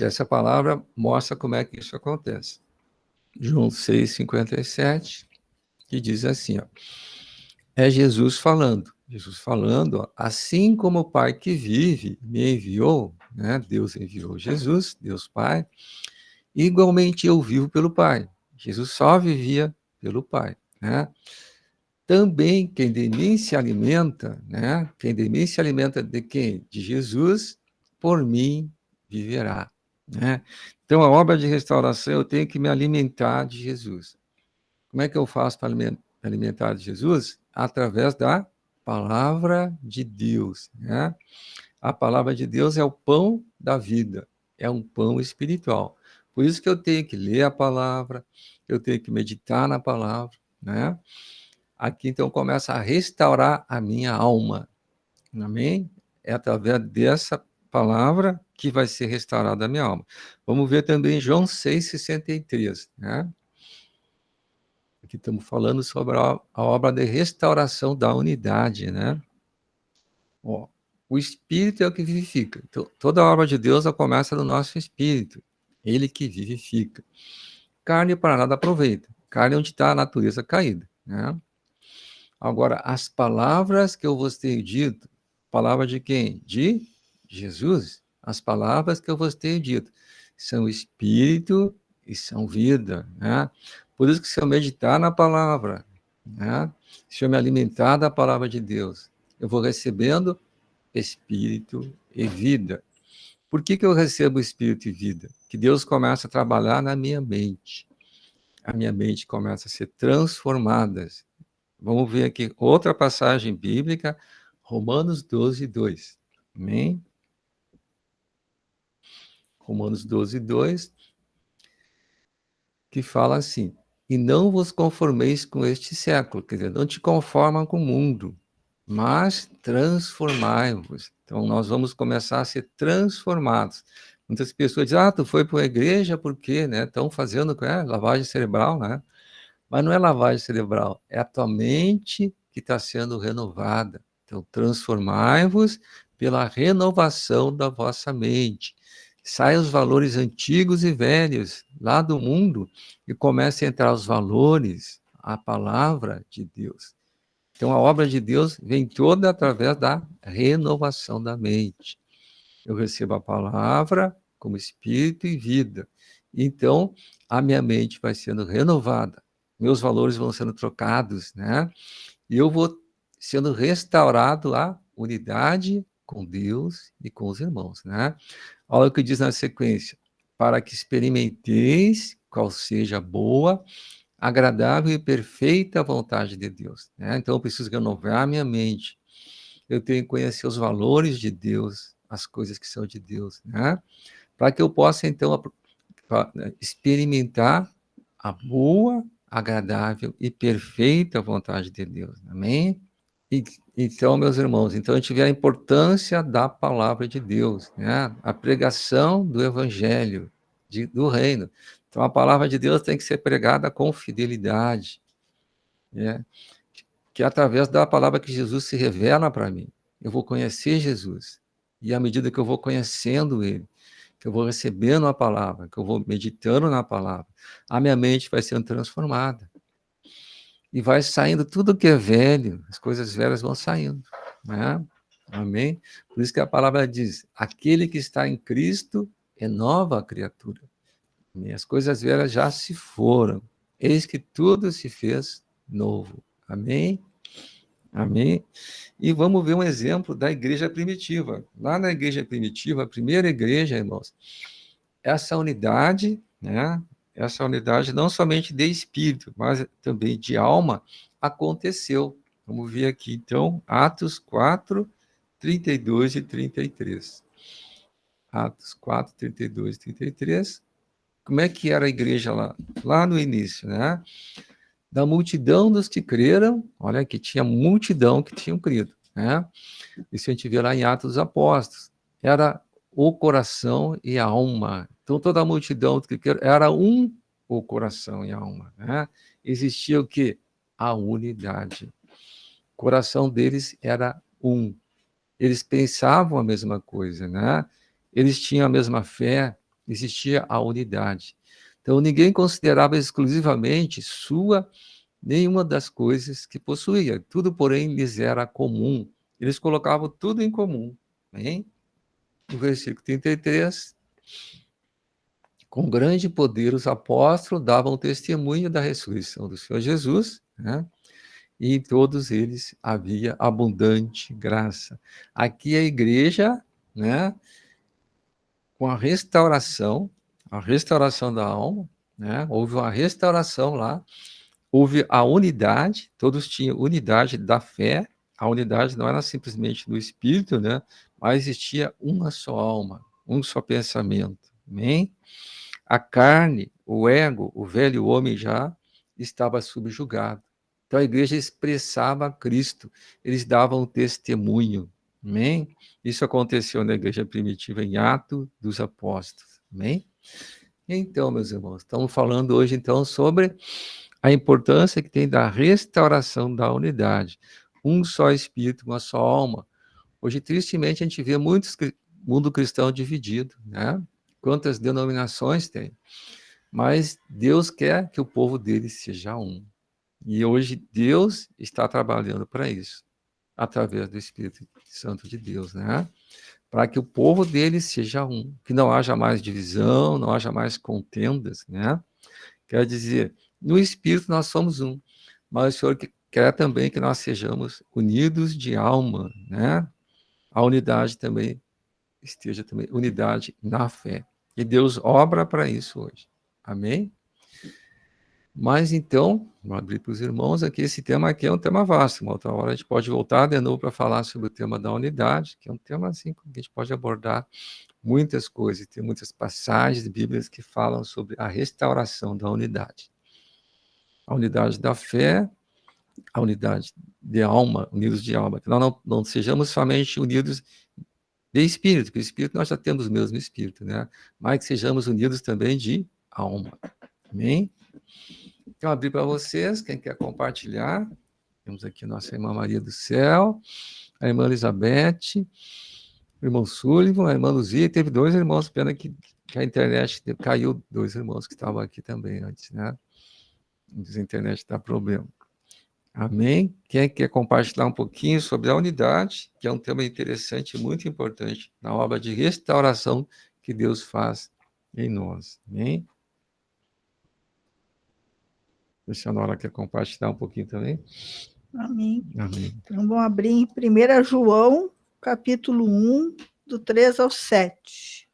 Essa palavra mostra como é que isso acontece. João 6,57, que diz assim, ó, é Jesus falando, ó, assim como o Pai que vive me enviou, né? Deus enviou Jesus, Deus Pai, igualmente eu vivo pelo Pai. Jesus só vivia pelo Pai, né? Também quem de mim se alimenta, né? Quem de mim se alimenta de quem? De Jesus, por mim viverá, né? Então, a obra de restauração, eu tenho que me alimentar de Jesus. Como é que eu faço para alimentar de Jesus? Através da palavra de Deus, né? A palavra de Deus é o pão da vida, é um pão espiritual. Por isso que eu tenho que ler a palavra, eu tenho que meditar na palavra, né? Aqui, então, começa a restaurar a minha alma, amém? É através dessa palavra que vai ser restaurada a minha alma. Vamos ver também João 6,63, né? Aqui estamos falando sobre a obra de restauração da unidade, né? Ó, o Espírito é o que vivifica. Então, toda a obra de Deus começa no nosso Espírito. Ele que vivifica. Carne para nada aproveita. Carne é onde está a natureza caída, né? Agora, as palavras que eu vos tenho dito, palavra de quem? De Jesus. As palavras que eu vos tenho dito. são espírito e são vida, né? Por isso que se eu meditar na palavra, né? Se eu me alimentar da palavra de Deus, eu vou recebendo espírito e vida. Por que eu recebo espírito e vida? Que Deus começa a trabalhar na minha mente. A minha mente começa a ser transformada. Vamos ver aqui outra passagem bíblica, Romanos 12, 2. Amém? Romanos 12, 2, que fala assim: e não vos conformeis com este século, quer dizer, não te conformam com o mundo, mas transformai-vos. Então, nós vamos começar a ser transformados. Muitas pessoas dizem, tu foi para a igreja por quê? Né? Estão fazendo lavagem cerebral, né? Mas não é lavagem cerebral, é a tua mente que está sendo renovada. Então, transformai-vos pela renovação da vossa mente. Saiam os valores antigos e velhos lá do mundo e comecem a entrar os valores, a palavra de Deus. Então, a obra de Deus vem toda através da renovação da mente. Eu recebo a palavra como espírito e vida. Então, a minha mente vai sendo renovada, meus valores vão sendo trocados, né? E eu vou sendo restaurado à unidade com Deus e com os irmãos, né? Olha o que diz na sequência: para que experimenteis qual seja a boa, agradável e perfeita vontade de Deus, né? Então, eu preciso renovar a minha mente. Eu tenho que conhecer os valores de Deus, as coisas que são de Deus, né? Para que eu possa, então, experimentar a boa, agradável e perfeita vontade de Deus. Amém? Então, meus irmãos, então a gente vê a importância da palavra de Deus, né? A pregação do evangelho, do reino. Então, a palavra de Deus tem que ser pregada com fidelidade, né? Que através da palavra que Jesus se revela para mim, eu vou conhecer Jesus. E à medida que eu vou conhecendo ele, que eu vou recebendo a palavra, que eu vou meditando na palavra, a minha mente vai sendo transformada. E vai saindo tudo que é velho, as coisas velhas vão saindo, né? Amém? Por isso que a palavra diz, aquele que está em Cristo é nova criatura. E as coisas velhas já se foram, eis que tudo se fez novo. Amém? Amém? E vamos ver um exemplo da igreja primitiva. Lá na igreja primitiva, a primeira igreja, irmãos, essa unidade, né? Essa unidade não somente de espírito, mas também de alma, aconteceu. Vamos ver aqui, então, Atos 4, 32 e 33. Atos 4, 32 e 33. Como é que era a igreja lá? Lá no início, né? Da multidão dos que creram, olha aqui, tinha multidão que tinham crido, né? Isso a gente vê lá em Atos dos Apóstolos. Era o coração e a alma. Então, toda a multidão que era o coração e a alma, né? Existia o quê? A unidade. O coração deles era um. Eles pensavam a mesma coisa, né? Eles tinham a mesma fé, existia a unidade. Então, ninguém considerava exclusivamente sua nenhuma das coisas que possuía. Tudo, porém, lhes era comum. Eles colocavam tudo em comum. Hein? No versículo 33, com grande poder os apóstolos davam testemunho da ressurreição do Senhor Jesus, né? E em todos eles havia abundante graça. Aqui a igreja, né, com a restauração da alma, né? Houve uma restauração lá, houve a unidade, todos tinham unidade da fé, a unidade não era simplesmente do espírito, né? Mas existia uma só alma, um só pensamento. Amém? A carne, o ego, o velho homem já estava subjugado. Então a igreja expressava Cristo, eles davam testemunho. Amém? Isso aconteceu na igreja primitiva em Atos dos Apóstolos. Amém? Então, meus irmãos, estamos falando hoje então sobre a importância que tem da restauração da unidade. Um só espírito, uma só alma. Hoje, tristemente, a gente vê muitos mundo cristão dividido, né? Quantas denominações tem? Mas Deus quer que o povo dele seja um. E hoje Deus está trabalhando para isso. através do Espírito Santo de Deus, né? Para que o povo dele seja um, que não haja mais divisão, não haja mais contendas, né? Quer dizer, no Espírito nós somos um, mas o Senhor quer também que nós sejamos unidos de alma, né? A unidade também esteja também, unidade na fé. E Deus obra para isso hoje. Amém? Mas então, vou abrir para os irmãos aqui, esse tema aqui é um tema vasto, uma outra hora a gente pode voltar de novo para falar sobre o tema da unidade, que é um tema assim que a gente pode abordar muitas coisas, tem muitas passagens de Bíblias que falam sobre a restauração da unidade. A unidade da fé, a unidade de alma, unidos de alma, que nós não sejamos somente unidos de espírito, porque o espírito nós já temos o mesmo espírito, né? Mas que sejamos unidos também de alma. Amém? Então, abrir para vocês, quem quer compartilhar. Temos aqui a nossa irmã Maria do Céu, a irmã Elizabeth, o irmão Sullivan, a irmã Luzia, teve 2 irmãos, pena que a internet caiu, 2 irmãos que estavam aqui também antes, né? A internet dá problema. Amém? Quem quer compartilhar um pouquinho sobre a unidade, que é um tema interessante, muito importante, na obra de restauração que Deus faz em nós. Amém? A Nora quer compartilhar um pouquinho também? Amém. Amém. Então, vamos abrir em 1 João, capítulo 1, do 3 ao 7.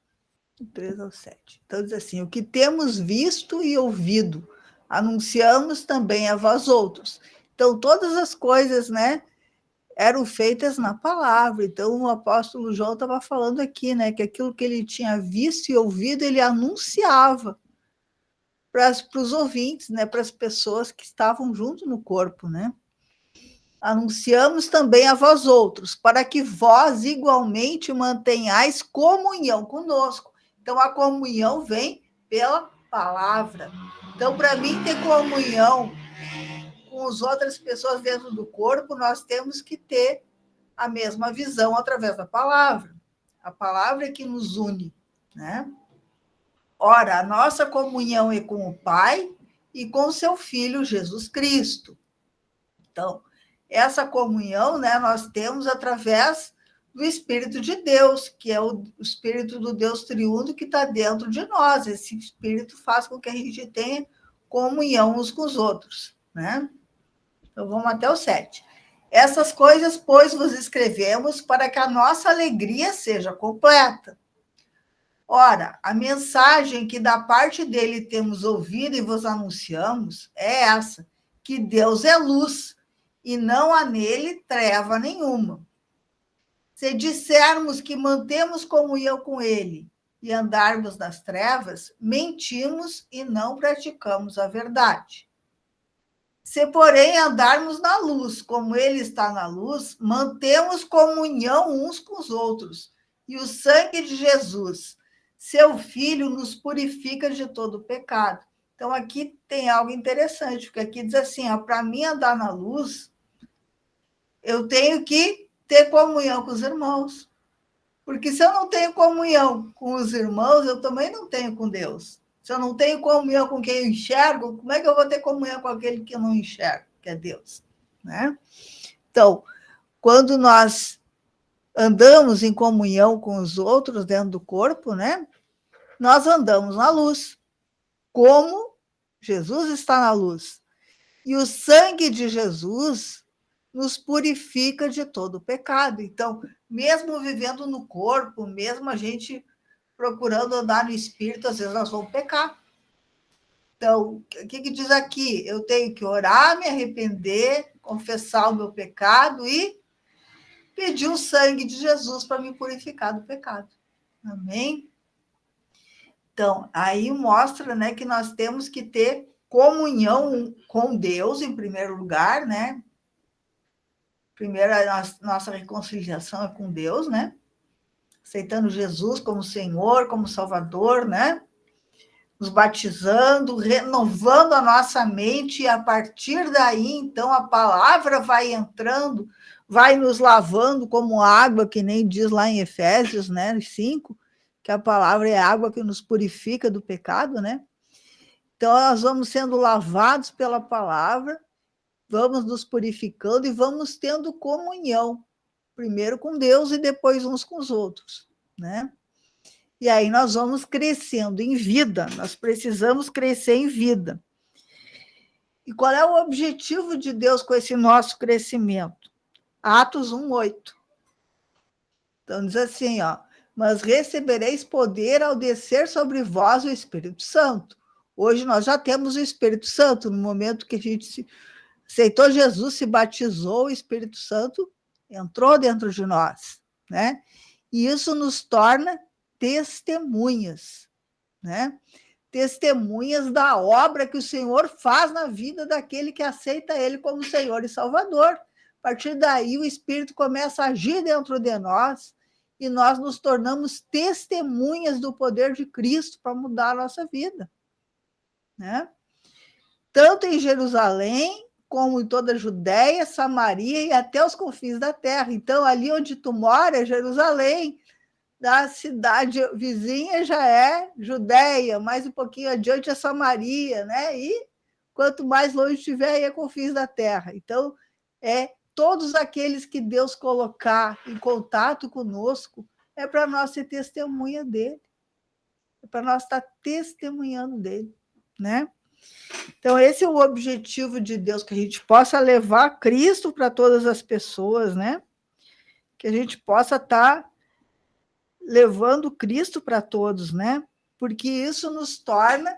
Do 3 ao 7. Então, diz assim, o que temos visto e ouvido, anunciamos também a vós outros. Então, todas as coisas, né, eram feitas na palavra. Então, o apóstolo João estava falando aqui, né, que aquilo que ele tinha visto e ouvido, ele anunciava para os ouvintes, né, para as pessoas que estavam junto no corpo, né? Anunciamos também a vós outros, para que vós igualmente mantenhais comunhão conosco. Então, a comunhão vem pela palavra. Então, para mim ter comunhão com as outras pessoas dentro do corpo, nós temos que ter a mesma visão através da palavra. A palavra é que nos une, né? Ora, a nossa comunhão é com o Pai e com o seu Filho Jesus Cristo. Então, essa comunhão, né, nós temos através do Espírito de Deus, que é o Espírito do Deus triuno que está dentro de nós. Esse Espírito faz com que a gente tenha comunhão uns com os outros, né? Então, vamos até o 7. Essas coisas, pois, vos escrevemos para que a nossa alegria seja completa. Ora, a mensagem que da parte dele temos ouvido e vos anunciamos é essa, que Deus é luz e não há nele treva nenhuma. Se dissermos que mantemos comunhão com ele e andarmos nas trevas, mentimos e não praticamos a verdade. Se, porém, andarmos na luz, como ele está na luz, mantemos comunhão uns com os outros, e o sangue de Jesus, seu Filho, nos purifica de todo pecado. Então, aqui tem algo interessante, porque aqui diz assim, para mim andar na luz, eu tenho que ter comunhão com os irmãos. Porque se eu não tenho comunhão com os irmãos, eu também não tenho com Deus. Se eu não tenho comunhão com quem eu enxergo, como é que eu vou ter comunhão com aquele que eu não enxergo, que é Deus, né? Então, quando nós andamos em comunhão com os outros dentro do corpo, né? Nós andamos na luz, como Jesus está na luz. E o sangue de Jesus nos purifica de todo o pecado. Então, mesmo vivendo no corpo, mesmo a gente procurando andar no espírito, às vezes nós vamos pecar. Então, o que diz aqui? Eu tenho que orar, me arrepender, confessar o meu pecado e pedir o sangue de Jesus para me purificar do pecado. Amém? Então, aí mostra, né, que nós temos que ter comunhão com Deus, em primeiro lugar, né? Primeiro, a nossa reconciliação é com Deus, né? Aceitando Jesus como Senhor, como Salvador, né? Nos batizando, renovando a nossa mente, e a partir daí, então, a palavra vai entrando, vai nos lavando como água, que nem diz lá em Efésios, né, 5, que a palavra é água que nos purifica do pecado, né? Então, nós vamos sendo lavados pela palavra, vamos nos purificando e vamos tendo comunhão, primeiro com Deus e depois uns com os outros, né? E aí nós vamos crescendo em vida, nós precisamos crescer em vida. E qual é o objetivo de Deus com esse nosso crescimento? Atos 1:8. Então diz assim, ó, mas recebereis poder ao descer sobre vós o Espírito Santo. Hoje nós já temos o Espírito Santo, no momento que a gente aceitou Jesus, se batizou, o Espírito Santo entrou dentro de nós, né? E isso nos torna testemunhas, né? Testemunhas da obra que o Senhor faz na vida daquele que aceita Ele como Senhor e Salvador. A partir daí, o Espírito começa a agir dentro de nós e nós nos tornamos testemunhas do poder de Cristo para mudar a nossa vida, né? Tanto em Jerusalém, como em toda a Judéia, Samaria e até os confins da terra. Então, ali onde tu mora é Jerusalém, da cidade vizinha já é Judéia, mais um pouquinho adiante é Samaria, né? E quanto mais longe estiver, é confins da terra. Então, todos aqueles que Deus colocar em contato conosco, é para nós ser testemunha dele. É para nós estar testemunhando dele, né? Então, esse é o objetivo de Deus, que a gente possa levar Cristo para todas as pessoas, né? Que a gente possa estar levando Cristo para todos, né? Porque isso nos torna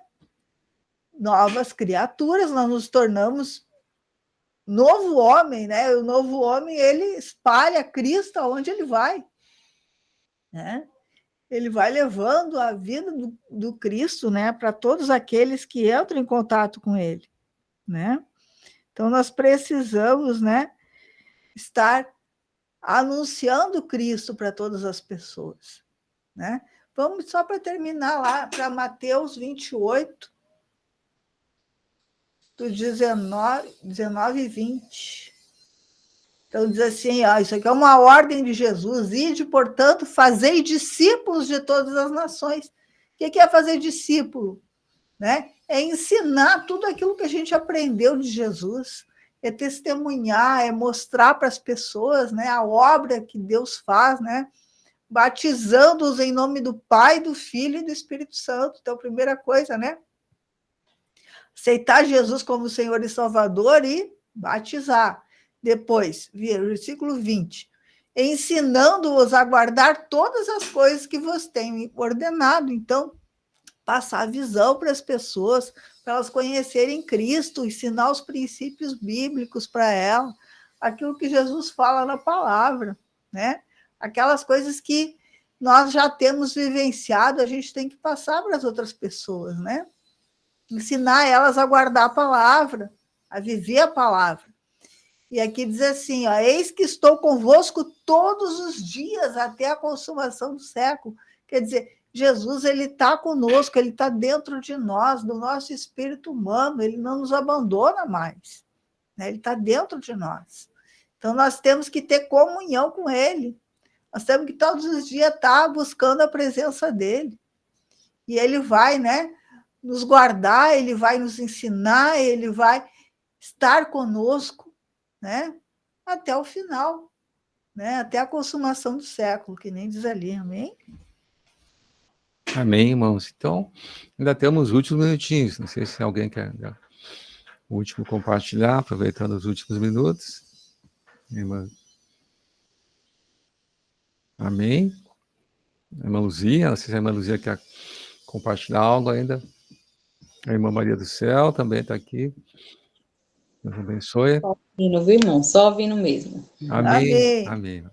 novas criaturas, nós nos tornamos novo homem, né? O novo homem, ele espalha Cristo aonde ele vai, né? Ele vai levando a vida do Cristo, né, para todos aqueles que entram em contato com ele, né? Então, nós precisamos, né, estar anunciando Cristo para todas as pessoas, né? Vamos só para terminar lá, para Mateus 28, do 19 e 20. Então, diz assim, ó, isso aqui é uma ordem de Jesus, ide, portanto, fazei discípulos de todas as nações. O que é fazer discípulo? Né? É ensinar tudo aquilo que a gente aprendeu de Jesus, é testemunhar, é mostrar para as pessoas, né, a obra que Deus faz, né, batizando-os em nome do Pai, do Filho e do Espírito Santo. Então, primeira coisa, né, aceitar Jesus como Senhor e Salvador e batizar. Depois, versículo 20, ensinando-os a guardar todas as coisas que vos tenho ordenado. Então, passar a visão para as pessoas, para elas conhecerem Cristo, ensinar os princípios bíblicos para elas, aquilo que Jesus fala na palavra, né? Aquelas coisas que nós já temos vivenciado, a gente tem que passar para as outras pessoas, né? Ensinar elas a guardar a palavra, a viver a palavra. E aqui diz assim, ó, eis que estou convosco todos os dias até a consumação do século. Quer dizer, Jesus, ele está conosco, ele está dentro de nós, do nosso espírito humano, ele não nos abandona mais, né? Ele está dentro de nós. Então, nós temos que ter comunhão com ele, nós temos que todos os dias estar buscando a presença dele. E ele vai, né, nos guardar, ele vai nos ensinar, ele vai estar conosco, né, até o final, né, até a consumação do século, que nem diz ali, amém? Amém, irmãos. Então, ainda temos os últimos minutinhos, não sei se alguém quer o último compartilhar, aproveitando os últimos minutos. Irmã. Amém? A irmã Luzia, não sei se a irmã Luzia quer compartilhar algo ainda. A irmã Maria do Céu também está aqui. Deus abençoe. Só ouvindo, viu, irmão? Só ouvindo mesmo. Amém. Amém.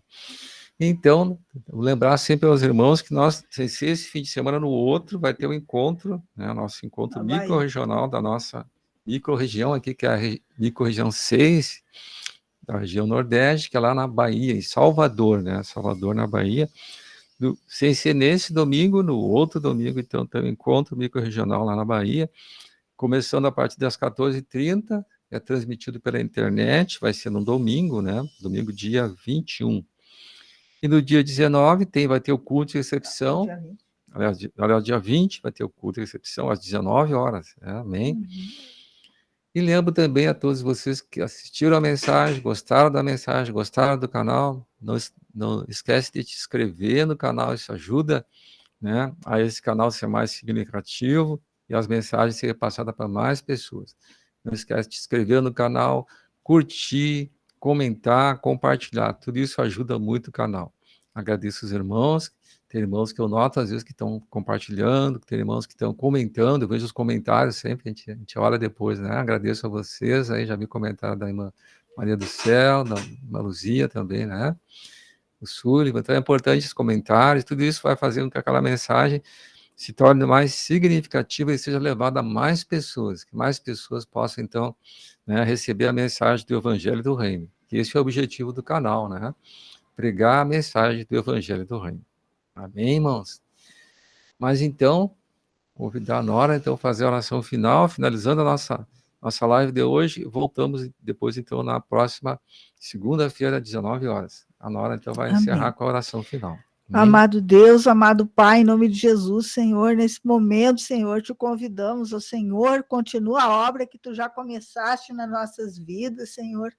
Então, vou lembrar sempre aos irmãos que nós, esse fim de semana no outro, vai ter o encontro, né, o nosso encontro micro-regional da nossa micro-região aqui, que é a micro-região 6, da região Nordeste, que é lá na Bahia, em Salvador, né, Salvador, na Bahia. Sem ser nesse domingo, no outro domingo, então, tem o encontro micro-regional lá na Bahia, começando a partir das 14h30, é transmitido pela internet, vai ser no domingo, né, domingo dia 21. E no dia 19 vai ter o culto de recepção, aliás, dia 20 vai ter o culto de recepção às 19 horas, amém? E lembro também a todos vocês que assistiram a mensagem, gostaram da mensagem, gostaram do canal, não esquece de te inscrever no canal, isso ajuda, né, a esse canal ser mais significativo e as mensagens serem passadas para mais pessoas. Não esquece de se inscrever no canal, curtir, comentar, compartilhar. Tudo isso ajuda muito o canal. Agradeço os irmãos. Tem irmãos que eu noto, às vezes, que estão compartilhando, tem irmãos que estão comentando, eu vejo os comentários sempre, a gente olha depois, né? Agradeço a vocês, aí já vi comentário da irmã Maria do Céu, da irmã Luzia também, né? O Sullivan, então é importante os comentários, tudo isso vai fazendo com que aquela mensagem se torne mais significativa e seja levada a mais pessoas, que mais pessoas possam, então, né, receber a mensagem do Evangelho do Reino. Que esse é o objetivo do canal, né? Pregar a mensagem do Evangelho do Reino. Amém, irmãos? Mas então, convidar a Nora, então, fazer a oração final, finalizando a nossa live de hoje. Voltamos depois, então, na próxima segunda-feira, às 19 horas. A Nora, então, vai encerrar com a oração final. Amém? Amado Deus, amado Pai, em nome de Jesus, Senhor, nesse momento, Senhor, te convidamos, ó Senhor, continua a obra que tu já começaste nas nossas vidas, Senhor,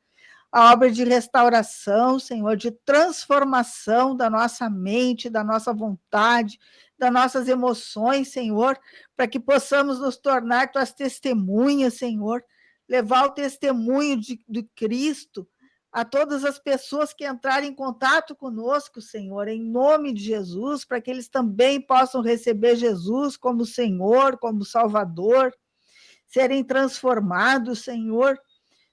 a obra de restauração, Senhor, de transformação da nossa mente, da nossa vontade, das nossas emoções, Senhor, para que possamos nos tornar tuas testemunhas, Senhor, levar o testemunho de Cristo a todas as pessoas que entrarem em contato conosco, Senhor, em nome de Jesus, para que eles também possam receber Jesus como Senhor, como Salvador, serem transformados, Senhor,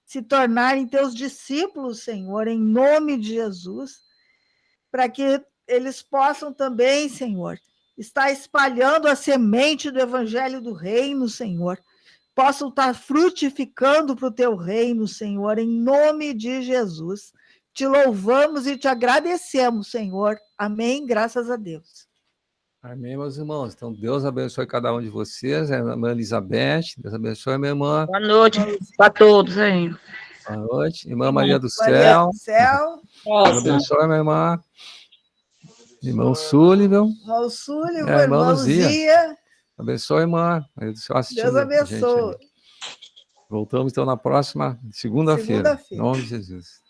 se tornarem teus discípulos, Senhor, em nome de Jesus, para que eles possam também, Senhor, estar espalhando a semente do Evangelho do Reino, Senhor, possam estar frutificando para o teu reino, Senhor, em nome de Jesus. Te louvamos e te agradecemos, Senhor. Amém, graças a Deus. Amém, meus irmãos. Então, Deus abençoe cada um de vocês. A irmã Elizabeth, Deus abençoe, minha irmã. Boa noite para todos aí. Boa noite. Irmã Maria do Maria Céu. do Céu. Deus abençoe, minha irmã. Irmão Sullivan. Irmão Sullivan, irmã Luzia. Abençoe, irmã. Deus abençoe. Voltamos, então, na próxima segunda-feira. Em nome de Jesus.